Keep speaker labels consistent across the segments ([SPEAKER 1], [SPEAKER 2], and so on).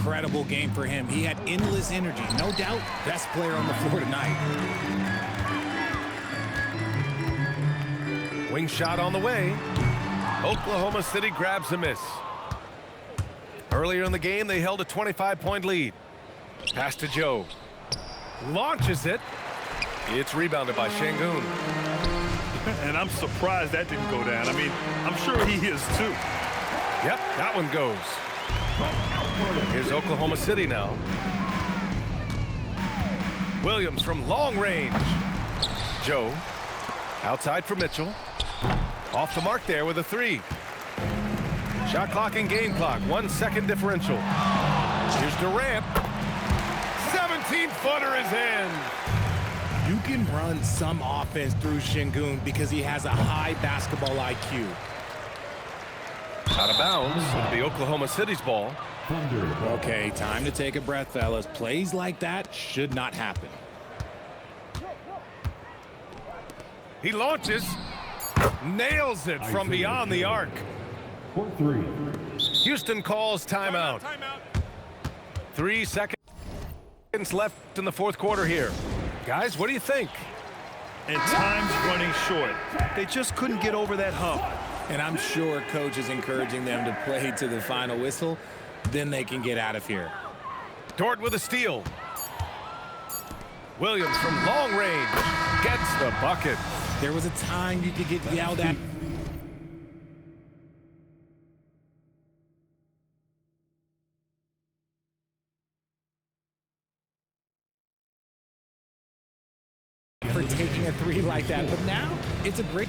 [SPEAKER 1] incredible game for him. He had endless energy. No doubt, best player on the floor tonight.
[SPEAKER 2] Wing shot on the way. Oklahoma City grabs a miss. Earlier in the game, they held a 25-point lead. Pass to Joe. Launches it. It's rebounded by Şengün.
[SPEAKER 3] And I'm surprised that didn't go down. I mean, I'm sure he is too.
[SPEAKER 2] Yep, that one goes. Here's Oklahoma City now. Williams from long range. Joe. Outside for Mitchell. Off the mark there with a three. Shot clock and game clock. 1 second differential. Here's Durant. 17-footer is in.
[SPEAKER 1] You can run some offense through Şengün because he has a high basketball IQ.
[SPEAKER 2] Out of bounds. It'll be Oklahoma City's ball.
[SPEAKER 1] Okay, time to take a breath, fellas. Plays like that should not happen.
[SPEAKER 2] He launches. Nails it from beyond the arc. Houston calls timeout. 3 seconds left in the fourth quarter here. Guys, what do you think?
[SPEAKER 3] And time's running short. They just couldn't get over that hump.
[SPEAKER 1] And I'm sure coach is encouraging them to play to the final whistle. Then they can get out of here.
[SPEAKER 2] Dort with a steal. Williams from long range gets the bucket.
[SPEAKER 1] There was a time you could get yelled at. For taking a three like that, but now it's a great.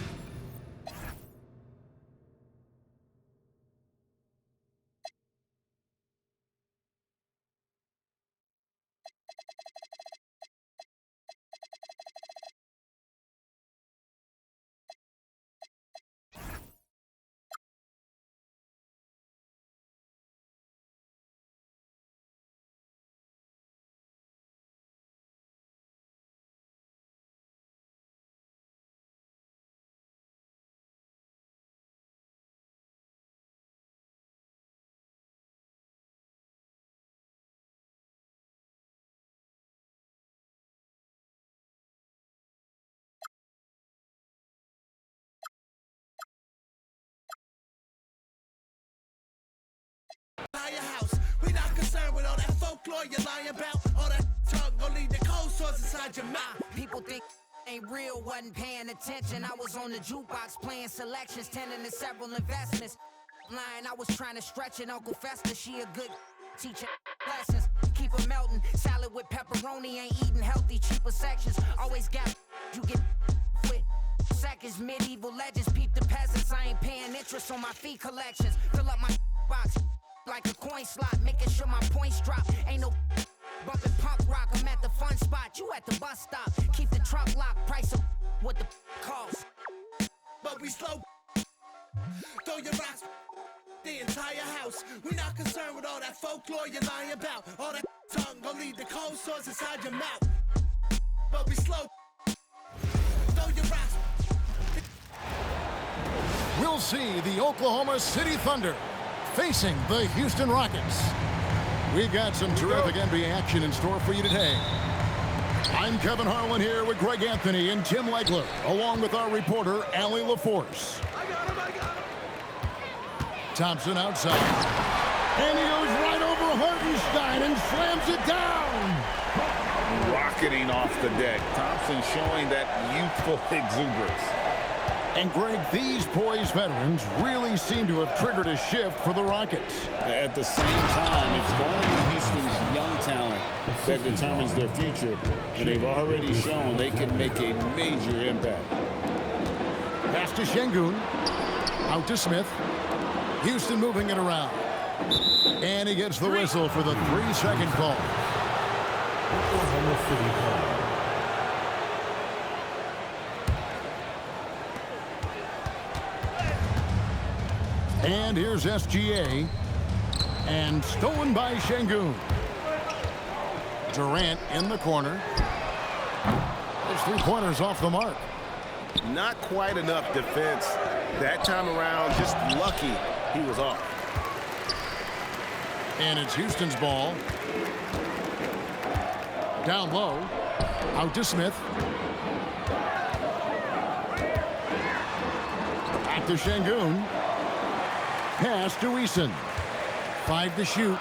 [SPEAKER 4] House. We not concerned with all that folklore you're lying about. All that talk gon' lead the cold sores inside your mouth.
[SPEAKER 5] People think ain't real, wasn't paying attention. I was on the jukebox playing selections, tending to several investments. Line, I was trying to stretch it. Uncle Fester, she a good teacher. Lessons, keep her melting. Salad with pepperoni, ain't eating healthy, cheaper sections. Always got you get with seconds. Medieval legends, peep the peasants. I ain't paying interest on my fee collections. Fill up my box like a coin slot, making sure my points drop. Ain't no bumping punk rock. I'm at the fun spot, you at the bus stop. Keep the trunk locked, price of what the cost.
[SPEAKER 4] But we slow. Throw your rocks. The entire house. We not concerned with all that folklore you're lying about. All that tongue gon' lead the cold sores inside your mouth. But we slow. Throw your rocks.
[SPEAKER 6] We'll see the Oklahoma City Thunder facing the Houston Rockets. We got some terrific NBA action in store for you today. I'm Kevin Harlan here with Greg Anthony and Tim Legler, along with our reporter, Allie LaForce.
[SPEAKER 4] I got him.
[SPEAKER 6] Thompson outside. And he goes right over Hartenstein and slams it down.
[SPEAKER 7] Rocketing off the deck. Thompson showing that youthful exuberance.
[SPEAKER 6] And Greg, these poised veterans really seem to have triggered a shift for the Rockets.
[SPEAKER 7] At the same time, it's going to be Houston's young talent that determines their future. And they've already shown they can make a major impact.
[SPEAKER 6] Pass to Şengün. Out to Smith. Houston moving it around. And he gets the whistle for the 3-second call. Oklahoma City call. And here's SGA. And stolen by Şengün. Durant in the corner. His 3-pointers off the mark.
[SPEAKER 7] Not quite enough defense that time around. Just lucky he was off.
[SPEAKER 6] And it's Houston's ball. Down low. Out to Smith. Back to Şengün. Pass to Eason. 5 to shoot.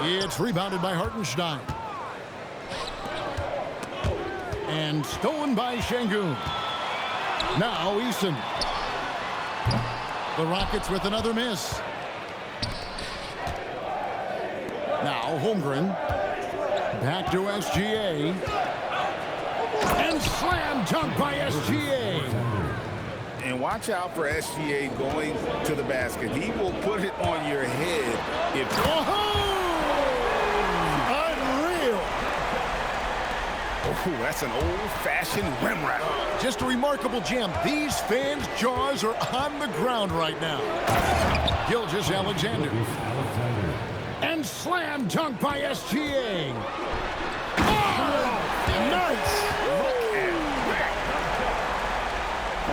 [SPEAKER 6] It's rebounded by Hartenstein. And stolen by Şengün. Now Eason. The Rockets with another miss. Now Holmgren. Back to SGA. And slam dunk by SGA.
[SPEAKER 8] And watch out for SGA going to the basket. He will put it on your head if...
[SPEAKER 6] Unreal.
[SPEAKER 8] Oh, that's an old-fashioned rim wrap.
[SPEAKER 6] Just a remarkable jam. These fans' jaws are on the ground right now. Gilgeous-Alexander. And slam dunk by SGA. Oh, nice.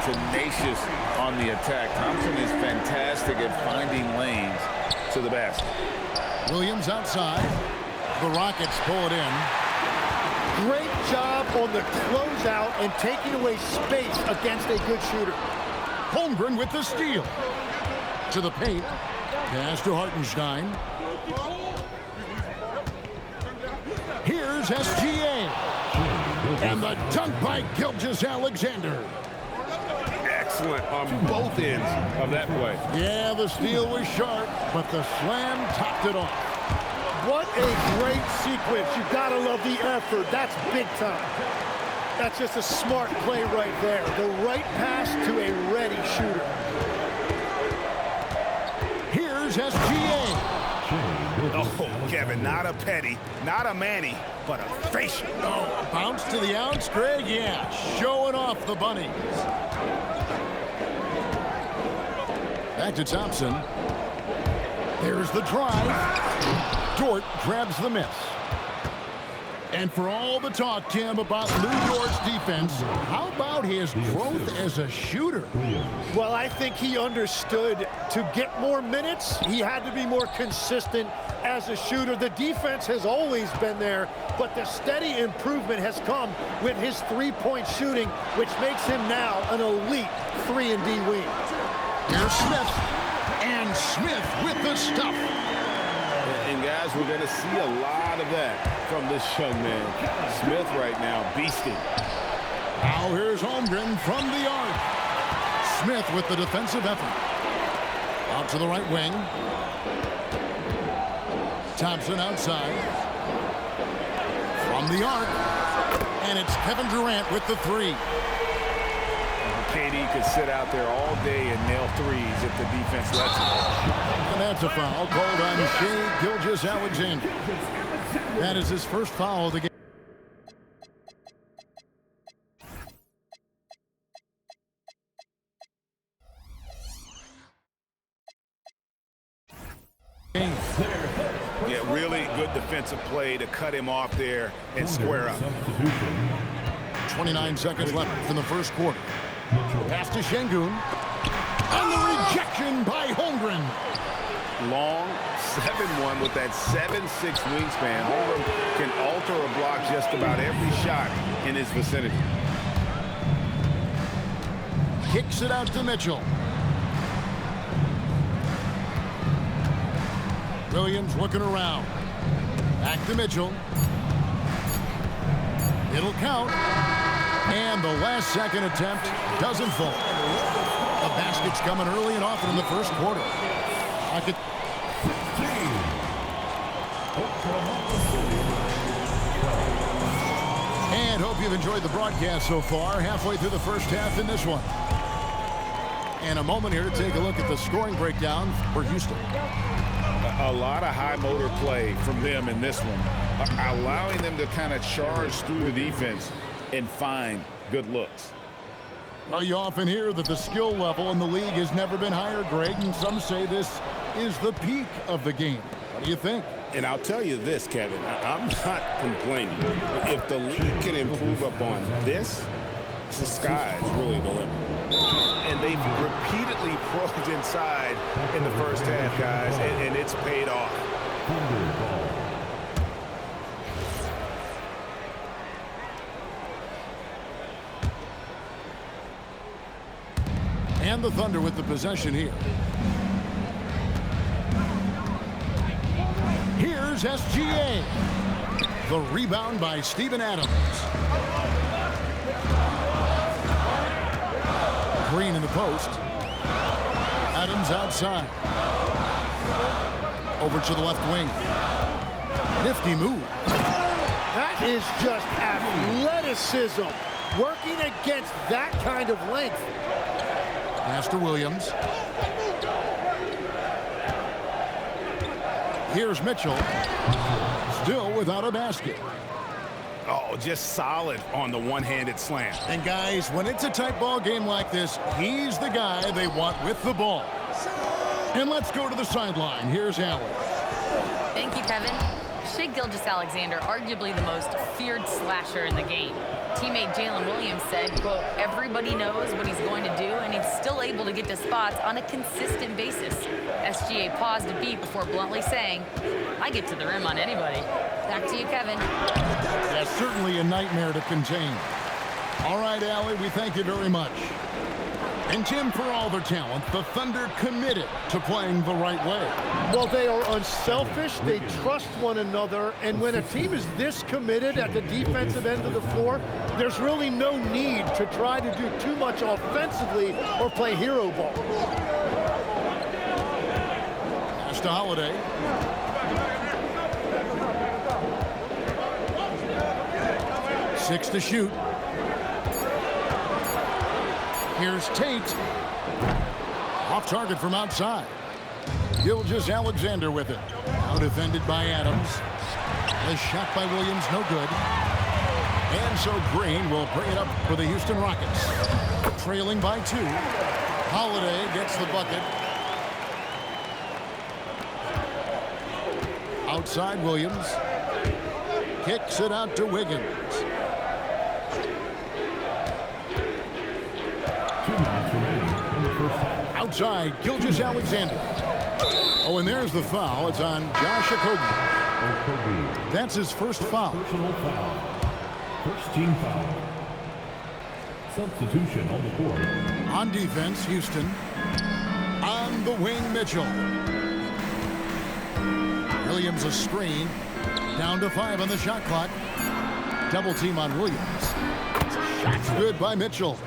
[SPEAKER 8] Tenacious on the attack. Thompson is fantastic at finding lanes to the basket.
[SPEAKER 6] Williams outside. The Rockets pull it in.
[SPEAKER 9] Great job on the closeout and taking away space against a good shooter.
[SPEAKER 6] Holmgren with the steal. To the paint. Pass to Hartenstein. Here's SGA. And the dunk by Gilgeous-Alexander.
[SPEAKER 8] Excellent on both ends of that play.
[SPEAKER 6] Yeah, the steal was sharp, but the slam topped it off.
[SPEAKER 9] What a great sequence. You gotta love the effort. That's big time. That's just a smart play right there. The right pass to a ready shooter.
[SPEAKER 6] Here's SGA.
[SPEAKER 8] Oh, Kevin, not a petty, not a Manny, but a facial.
[SPEAKER 6] Oh, bounce to the outs, Greg. Yeah, showing off the bunnies. Back to Thompson. There's the drive. Dort grabs the miss. And for all the talk, Tim, about Lou Dort's defense, how about his growth as a shooter?
[SPEAKER 9] Well, I think he understood to get more minutes, he had to be more consistent as a shooter. The defense has always been there, but the steady improvement has come with his three-point shooting, which makes him now an elite 3-and-D wing.
[SPEAKER 6] Here's Smith. And Smith with the stuff.
[SPEAKER 8] And guys, we're going to see a lot of that from this young man. Smith right now, beasting.
[SPEAKER 6] Now here's Holmgren from the arc. Smith with the defensive effort. Out to the right wing. Thompson outside. From the arc. And it's Kevin Durant with the three.
[SPEAKER 8] KD could sit out there all day and nail threes if the defense lets him.
[SPEAKER 6] And that's a foul called on Shai Gilgeous-Alexander. That is his first foul of the game.
[SPEAKER 8] Yeah, really good defensive play to cut him off there and square up.
[SPEAKER 6] 29 seconds left in the first quarter. Pass to Şengün. And the rejection by Holmgren.
[SPEAKER 8] Long 7-1 with that 7'6" wingspan. Holmgren can alter a block just about every shot in his vicinity.
[SPEAKER 6] Kicks it out to Mitchell. Williams looking around. Back to Mitchell. It'll count. And the last second attempt doesn't fall. The basket's coming early and often in the first quarter. And hope you've enjoyed the broadcast so far. Halfway through the first half in this one. And a moment here to take a look at the scoring breakdown for Houston.
[SPEAKER 8] A lot of high motor play from them in this one, allowing them to kind of charge through the defense and find good looks.
[SPEAKER 6] Well, you often hear that the skill level in the league has never been higher, Greg, and some say this is the peak of the game. What do you think?
[SPEAKER 8] And I'll tell you this, Kevin, I'm not complaining. If the league can improve upon this, the sky is really the limit. And they've repeatedly probed inside in the first half, guys, and it's paid off.
[SPEAKER 6] And the Thunder with the possession here. Here's SGA. The rebound by Steven Adams. Green in the post. Adams outside. Over to the left wing. Nifty move.
[SPEAKER 9] That is just athleticism. Working against that kind of length.
[SPEAKER 6] Pass to Williams. Here's Mitchell. Still without a basket.
[SPEAKER 8] Oh, just solid on the one-handed slam.
[SPEAKER 6] And guys, when it's a tight ball game like this, he's the guy they want with the ball. And let's go to the sideline. Here's Allen.
[SPEAKER 10] Thank you, Kevin. Shai Gilgeous-Alexander, arguably the most feared slasher in the game. Teammate Jalen Williams said, quote, everybody knows what he's going to do, and he's still able to get to spots on a consistent basis. SGA paused a beat before bluntly saying, I get to the rim on anybody. Back to you, Kevin.
[SPEAKER 6] That's certainly a nightmare to contain. All right, Allie, we thank you very much. And Tim, for all their talent, the Thunder committed to playing the right way.
[SPEAKER 9] Well, they are unselfish, they trust one another, and when a team is this committed at the defensive end of the floor, there's really no need to try to do too much offensively or play hero ball.
[SPEAKER 6] Pass to Holiday. Six to shoot. Here's Tate. Off target from outside. Gilgeous-Alexander with it. Now defended by Adams. A shot by Williams, no good. And so Green will bring it up for the Houston Rockets. Trailing by 2. Holiday gets the bucket. Outside Williams. Kicks it out to Wiggins. Outside, Gilgeous-Alexander. Oh, and there's the foul. It's on Josh Okogie. That's his first foul.
[SPEAKER 11] Personal foul. First team foul. Substitution on the court.
[SPEAKER 6] On defense, Houston. On the wing, Mitchell. Williams a screen. Down to 5 on the shot clock. Double team on Williams. Shot's good by Mitchell.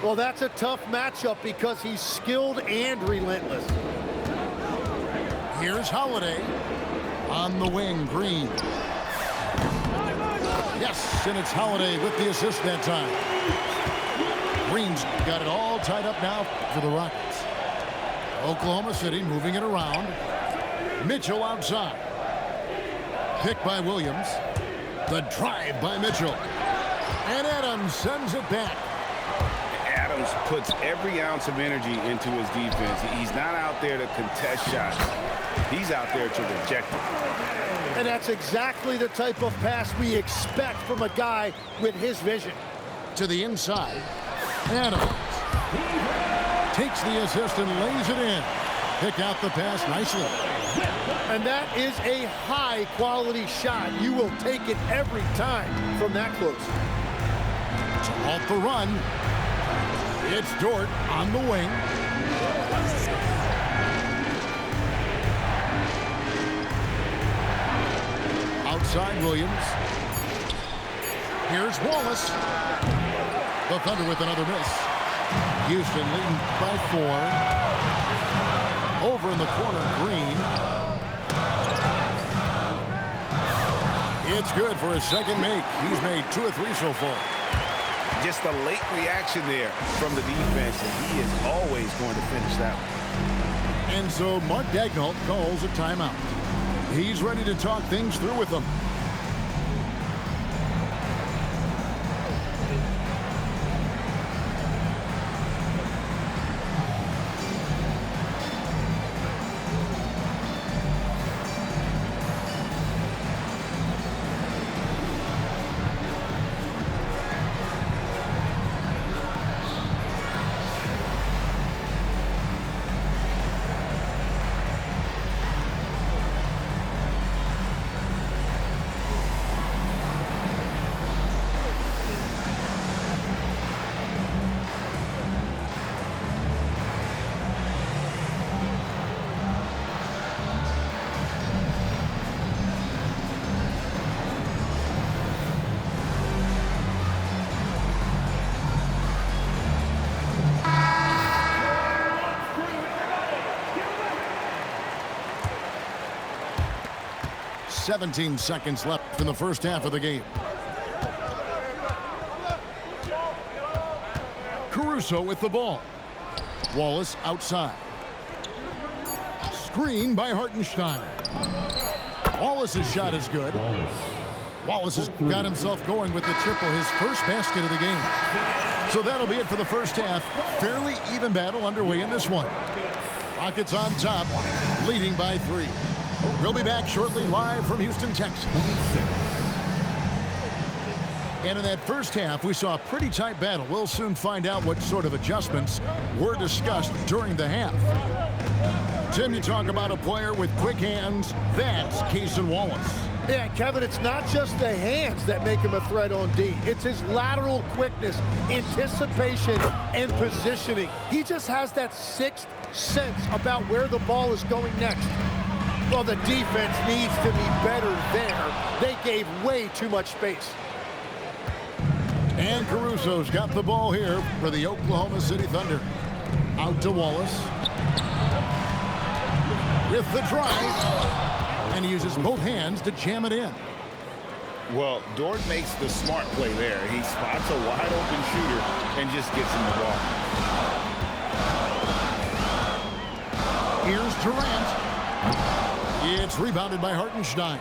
[SPEAKER 9] Well, that's a tough matchup because he's skilled and relentless.
[SPEAKER 6] Here's Holiday. On the wing, Green. Yes, and it's Holiday with the assist that time. Green's got it all tied up now for the Rockets. Oklahoma City moving it around. Mitchell outside. Pick by Williams. The drive by Mitchell. And Adams sends it back.
[SPEAKER 8] Adams puts every ounce of energy into his defense. He's not out there to contest shots. He's out there to reject them.
[SPEAKER 9] And that's exactly the type of pass we expect from a guy with his vision.
[SPEAKER 6] To the inside. Adams takes the assist and lays it in. Pick out the pass nicely.
[SPEAKER 9] And that is a high-quality shot. You will take it every time from that close.
[SPEAKER 6] To halt the run. It's Dort on the wing. Outside Williams. Here's Wallace. The Thunder with another miss. Houston leading by 4. Over in the corner, Green. It's good for his second make. He's made 2 or 3 so far.
[SPEAKER 8] Just a late reaction there from the defense, and he is always going to finish that one.
[SPEAKER 6] And so Mark Daigneault calls a timeout. He's ready to talk things through with them. 17 seconds left in the first half of the game. Caruso with the ball. Wallace outside. Screen by Hartenstein. Wallace's shot is good. Wallace has got himself going with the triple, his first basket of the game. So that'll be it for the first half. Fairly even battle underway in this one. Rockets on top, leading by 3. We'll be back shortly live from Houston, Texas. And in that first half, we saw a pretty tight battle. We'll soon find out what sort of adjustments were discussed during the half. Tim, you talk about a player with quick hands. That's Cason Wallace.
[SPEAKER 9] Yeah, Kevin, it's not just the hands that make him a threat on D. It's his lateral quickness, anticipation, and positioning. He just has that sixth sense about where the ball is going next. Well, the defense needs to be better there. They gave way too much space.
[SPEAKER 6] And Caruso's got the ball here for the Oklahoma City Thunder. Out to Wallace. With the drive. And he uses both hands to jam it in.
[SPEAKER 8] Well, Dort makes the smart play there. He spots a wide open shooter and just gets him the ball.
[SPEAKER 6] Here's Durant. It's rebounded by Hartenstein.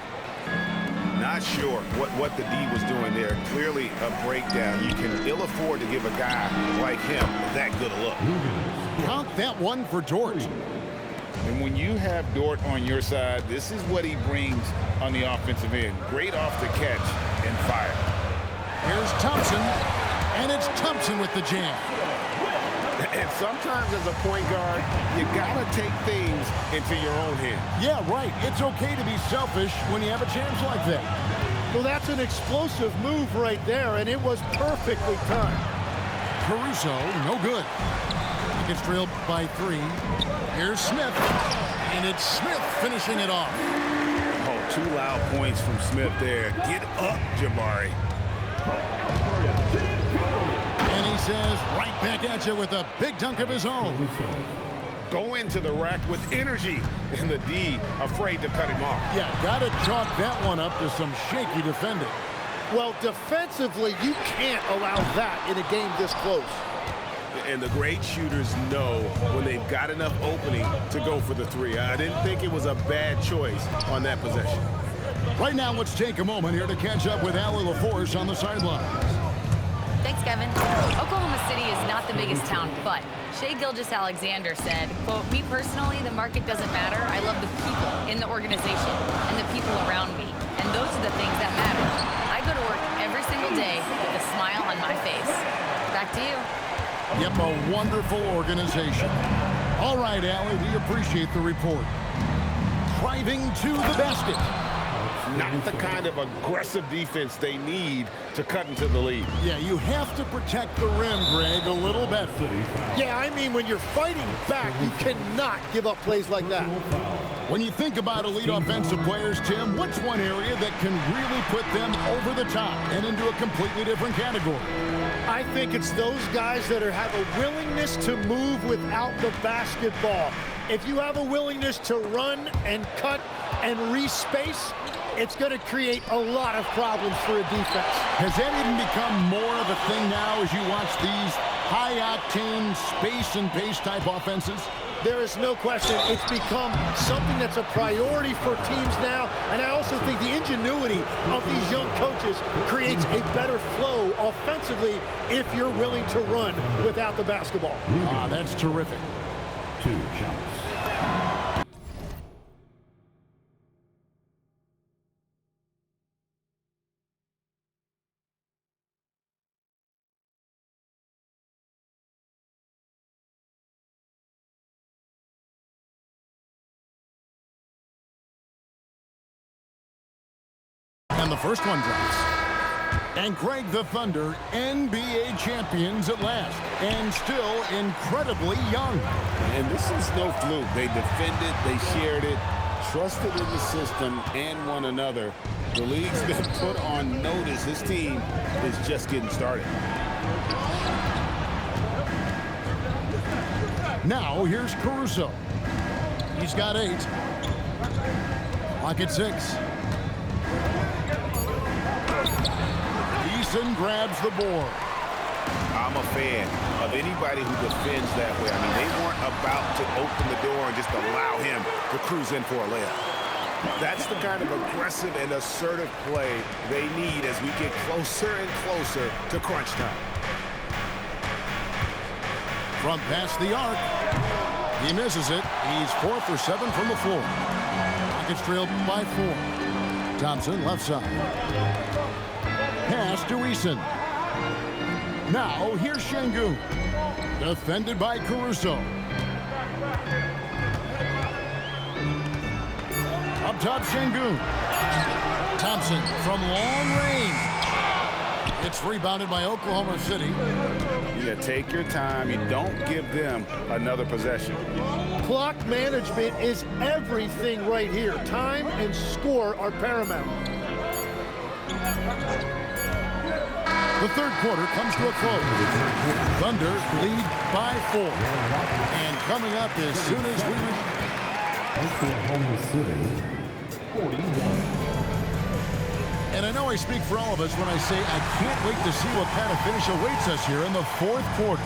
[SPEAKER 8] Not sure what the D was doing there. Clearly a breakdown. You can ill afford to give a guy like him that good a look.
[SPEAKER 6] Count that one for Dort.
[SPEAKER 8] And when you have Dort on your side, this is what he brings on the offensive end. Great off the catch and fire.
[SPEAKER 6] Here's Thompson, and it's Thompson with the jam.
[SPEAKER 8] And sometimes as a point guard, you gotta take things into your own hands.
[SPEAKER 6] Yeah, right. It's okay to be selfish when you have a chance like that.
[SPEAKER 9] Well, that's an explosive move right there, and it was perfectly timed.
[SPEAKER 6] Caruso, no good. He gets trailed by 3. Here's Smith, and it's Smith finishing it off.
[SPEAKER 8] Oh, 2 loud points from Smith there. Get up, Jabari.
[SPEAKER 6] And he says, right back at you with a big dunk of his own.
[SPEAKER 8] Go into the rack with energy, and the D afraid to cut him off.
[SPEAKER 6] Yeah, got to chalk that one up to some shaky defending.
[SPEAKER 9] Well, defensively, you can't allow that in a game this close.
[SPEAKER 12] And the great shooters know when they've got enough opening to go for the 3. I didn't think it was a bad choice on that possession.
[SPEAKER 6] Right now, let's take a moment here to catch up with Allie LaForce on the sidelines.
[SPEAKER 10] Thanks, Kevin. Oklahoma City is not the biggest town, but Shai Gilgeous-Alexander said, quote, "Me personally, the market doesn't matter. I love the people in the organization and the people around me. And those are the things that matter. I go to work every single day with a smile on my face." Back to you.
[SPEAKER 6] Yep, a wonderful organization. All right, Allie, we appreciate the report. Driving to the basket.
[SPEAKER 8] Not the kind of aggressive defense they need to cut into the lead.
[SPEAKER 6] Yeah, you have to protect the rim, Greg, a little better.
[SPEAKER 9] Yeah, I mean, when you're fighting back, you cannot give up plays like that.
[SPEAKER 6] When you think about elite offensive players, Tim, what's one area that can really put them over the top and into a completely different category?
[SPEAKER 9] I think it's those guys that have a willingness to move without the basketball. If you have a willingness to run and cut and respace, it's going to create a lot of problems for a defense.
[SPEAKER 6] Has that even become more of a thing now as you watch these high-octane space and pace type offenses?
[SPEAKER 9] There is no question it's become something that's a priority for teams now, and I also think the ingenuity of these young coaches creates a better flow offensively if you're willing to run without the basketball.
[SPEAKER 6] Ah, that's terrific.
[SPEAKER 11] 2 shots.
[SPEAKER 6] And the first one drops. And Greg, the Thunder, NBA champions at last, and still incredibly young.
[SPEAKER 8] And this is no fluke. They defended, they shared it, trusted in the system and one another. The league's been put on notice. This team is just getting started.
[SPEAKER 6] Now, here's Caruso. He's got 8. Clock at 6. Eason grabs the board.
[SPEAKER 12] I'm a fan of anybody who defends that way. I mean, they weren't about to open the door and just allow him to cruise in for a layup. That's the kind of aggressive and assertive play they need as we get closer and closer to crunch time.
[SPEAKER 6] From past the arc. He misses it. He's 4 for 7 from the floor. Rockets trailed by 4. Thompson left side. Pass to Eason. Now here's Şengün. Defended by Caruso. Up top, Şengün. Thompson from long range. It's rebounded by Oklahoma City.
[SPEAKER 8] You take your time. You don't give them another possession.
[SPEAKER 9] Clock management is everything right here. Time and score are paramount.
[SPEAKER 6] The third quarter comes to a close. Thunder lead by 4. And coming up as soon as we...
[SPEAKER 11] Oklahoma City, 41.
[SPEAKER 6] And I know I speak for all of us when I say I can't wait to see what kind of finish awaits us here in the fourth quarter.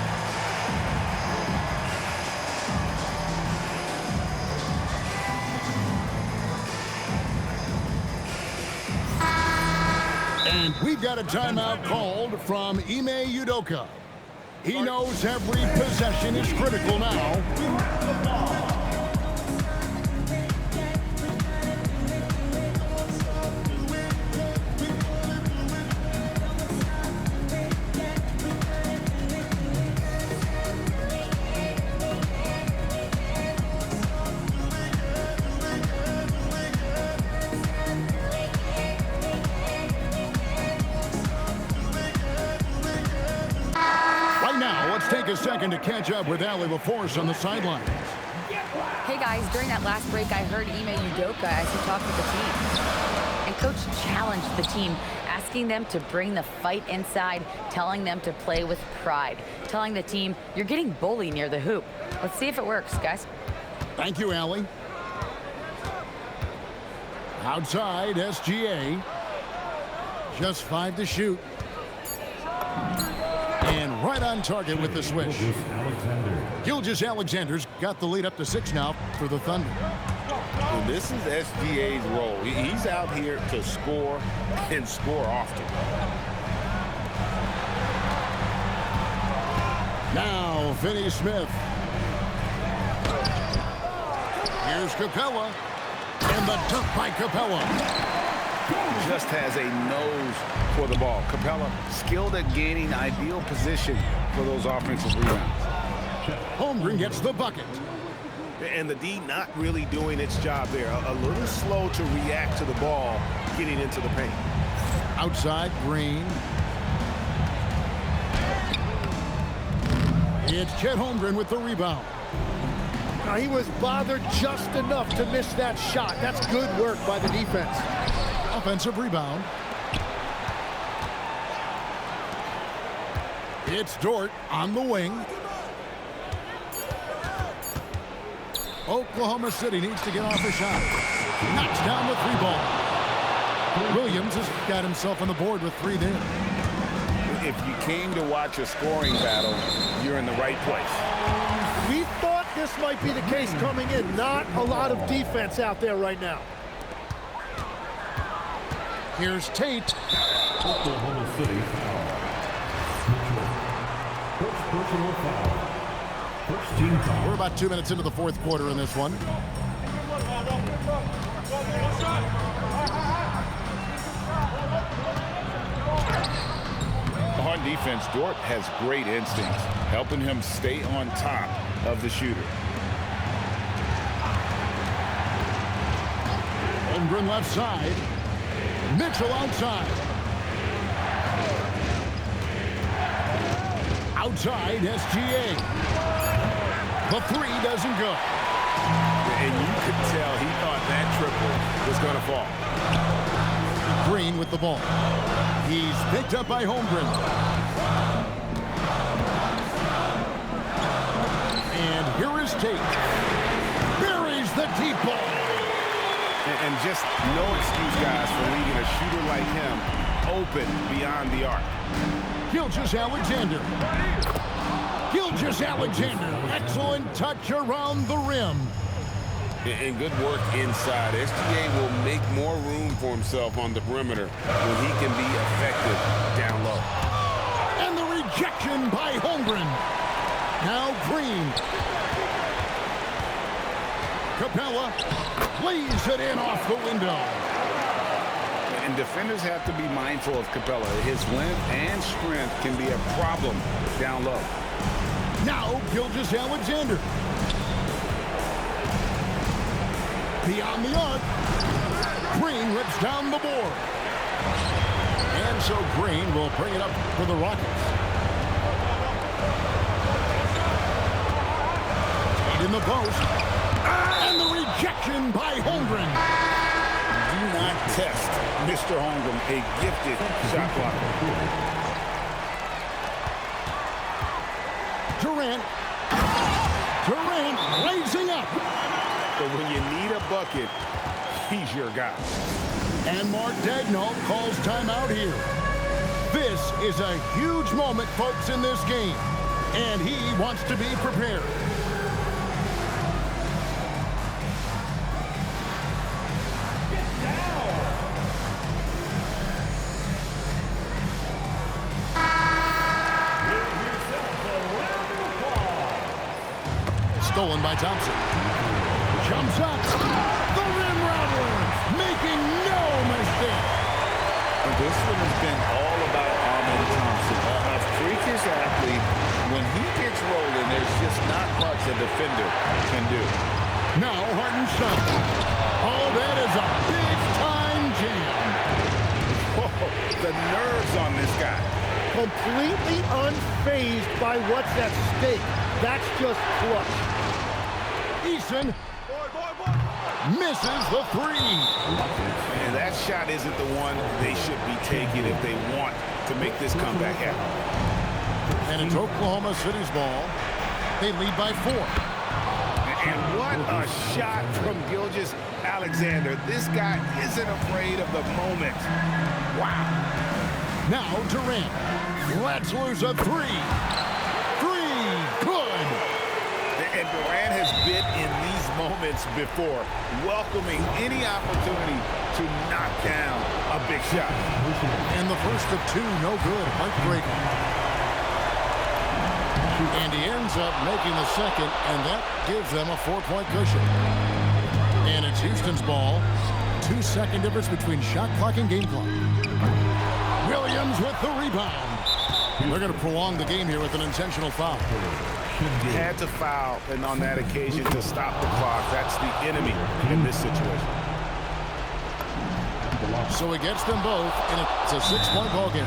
[SPEAKER 6] And we've got a timeout called from Ime Udoka. He knows every possession is critical now. Take a second to catch up with Allie LaForce on the sidelines.
[SPEAKER 10] Hey guys, during that last break, I heard Ime Udoka as he talked with the team. And Coach challenged the team, asking them to bring the fight inside, telling them to play with pride, telling the team, you're getting bullied near the hoop. Let's see if it works, guys.
[SPEAKER 6] Thank you, Allie. Outside, SGA. Just 5 to shoot. And right on target with the swish. Gilgeous-Alexander's got the lead up to 6 now for the Thunder.
[SPEAKER 8] Well, this is SGA's role. He's out here to score and score often.
[SPEAKER 6] Now, Finney-Smith. Here's Capella. And the dunk by Capella.
[SPEAKER 8] Just has a nose for the ball. Capella skilled at gaining ideal position for those offensive rebounds.
[SPEAKER 6] Holmgren gets the bucket.
[SPEAKER 12] And the D not really doing its job there. A little slow to react to the ball getting into the paint.
[SPEAKER 6] Outside, Green. It's Chet Holmgren with the rebound.
[SPEAKER 9] Now he was bothered just enough to miss that shot. That's good work by the defense.
[SPEAKER 6] Offensive rebound. It's Dort on the wing. Oklahoma City needs to get off a shot. Knocks down the 3 ball. Williams has got himself on the board with 3 there.
[SPEAKER 8] If you came to watch a scoring battle, you're in the right place.
[SPEAKER 9] We thought this might be the case coming in. Not a lot of defense out there right now.
[SPEAKER 6] Here's Tate.
[SPEAKER 11] Oklahoma City foul. First personal foul. First team foul.
[SPEAKER 6] We're about 2 minutes into the fourth quarter in this one.
[SPEAKER 8] On defense, Dort has great instincts, helping him stay on top of the shooter.
[SPEAKER 6] Holmgren left side. Mitchell outside. Outside, SGA. The 3 doesn't go.
[SPEAKER 12] And you could tell he thought that triple was going to fall.
[SPEAKER 6] Green with the ball. He's picked up by Holmgren. And here is Tate. Buries the deep ball.
[SPEAKER 12] And just no excuse, guys, for leaving a shooter like him open beyond the arc.
[SPEAKER 6] Gilgeous-Alexander. Gilgeous-Alexander. Excellent touch around the rim.
[SPEAKER 8] And good work inside. SGA will make more room for himself on the perimeter when he can be effective down low.
[SPEAKER 6] And the rejection by Holmgren. Now Green. Capella lays it in off the window.
[SPEAKER 12] And defenders have to be mindful of Capella. His length and strength can be a problem down low.
[SPEAKER 6] Now Gilgeous-Alexander. Beyond the arc. Green rips down the board. And so Green will bring it up for the Rockets. In the post. And the rejection by Holmgren.
[SPEAKER 12] Do not test Mr. Holmgren, a gifted shot blocker.
[SPEAKER 6] Durant. Durant raising up.
[SPEAKER 12] But when you need a bucket, he's your guy.
[SPEAKER 6] And Mark Daigneault calls timeout here. This is a huge moment, folks, in this game. And he wants to be prepared. Stolen by Thompson. Jumps up. The rim robber. Making no mistake.
[SPEAKER 8] And this one has been all about Amen Thompson. A freakish athlete. When he gets rolling, there's just not much a defender can do.
[SPEAKER 6] Now Hartenstein. Oh, that is a big-time jam.
[SPEAKER 12] Whoa, the nerves on this guy.
[SPEAKER 9] Completely unfazed by what's at stake. That's just clutch.
[SPEAKER 6] Eason misses the three.
[SPEAKER 12] And that shot isn't the one they should be taking if they want to make this comeback happen.
[SPEAKER 6] And it's Oklahoma City's ball. They lead by 4.
[SPEAKER 12] And what a shot from Gilgeous-Alexander. This guy isn't afraid of the moment. Wow.
[SPEAKER 6] Now Durant. Fletcher's a 3. 3. Good.
[SPEAKER 12] And Durant has been in these moments before, welcoming any opportunity to knock down a big shot.
[SPEAKER 6] And the first of 2, no good. Heartbreaking. And he ends up making the second, and that gives them a 4-point cushion. And it's Houston's ball. 2-second difference between shot clock and game clock. Williams with the rebound. They're going to prolong the game here with an intentional foul.
[SPEAKER 12] You had to foul, and on that occasion to stop the clock. That's the enemy in this situation.
[SPEAKER 6] So he gets them both, and it's a 6-point ball game.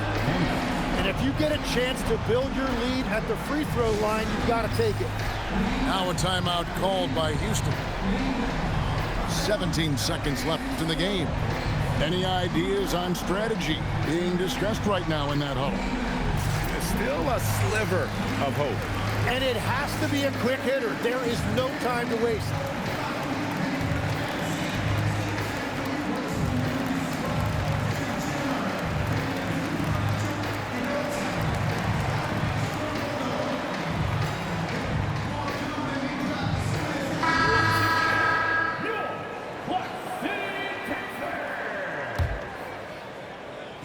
[SPEAKER 9] And if you get a chance to build your lead at the free throw line, you've got to take it.
[SPEAKER 6] Now a timeout called by Houston. 17 seconds left in the game. Any ideas on strategy being discussed right now in that huddle?
[SPEAKER 12] Still a sliver of hope.
[SPEAKER 9] And it has to be a quick hitter. There is no time to waste.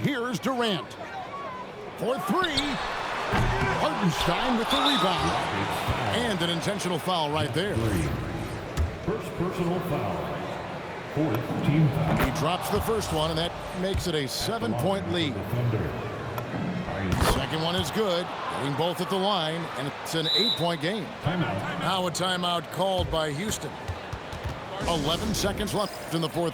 [SPEAKER 6] Here's Durant. For 3. Hartenstein with the rebound. And an intentional foul right there.
[SPEAKER 11] First personal foul. 4th team foul.
[SPEAKER 6] He drops the first one, and that makes it a 7-point lead. Second one is good. Getting both at the line, and it's an 8-point game.
[SPEAKER 11] Timeout.
[SPEAKER 6] Now a timeout called by Houston. 11 seconds left in the 4th.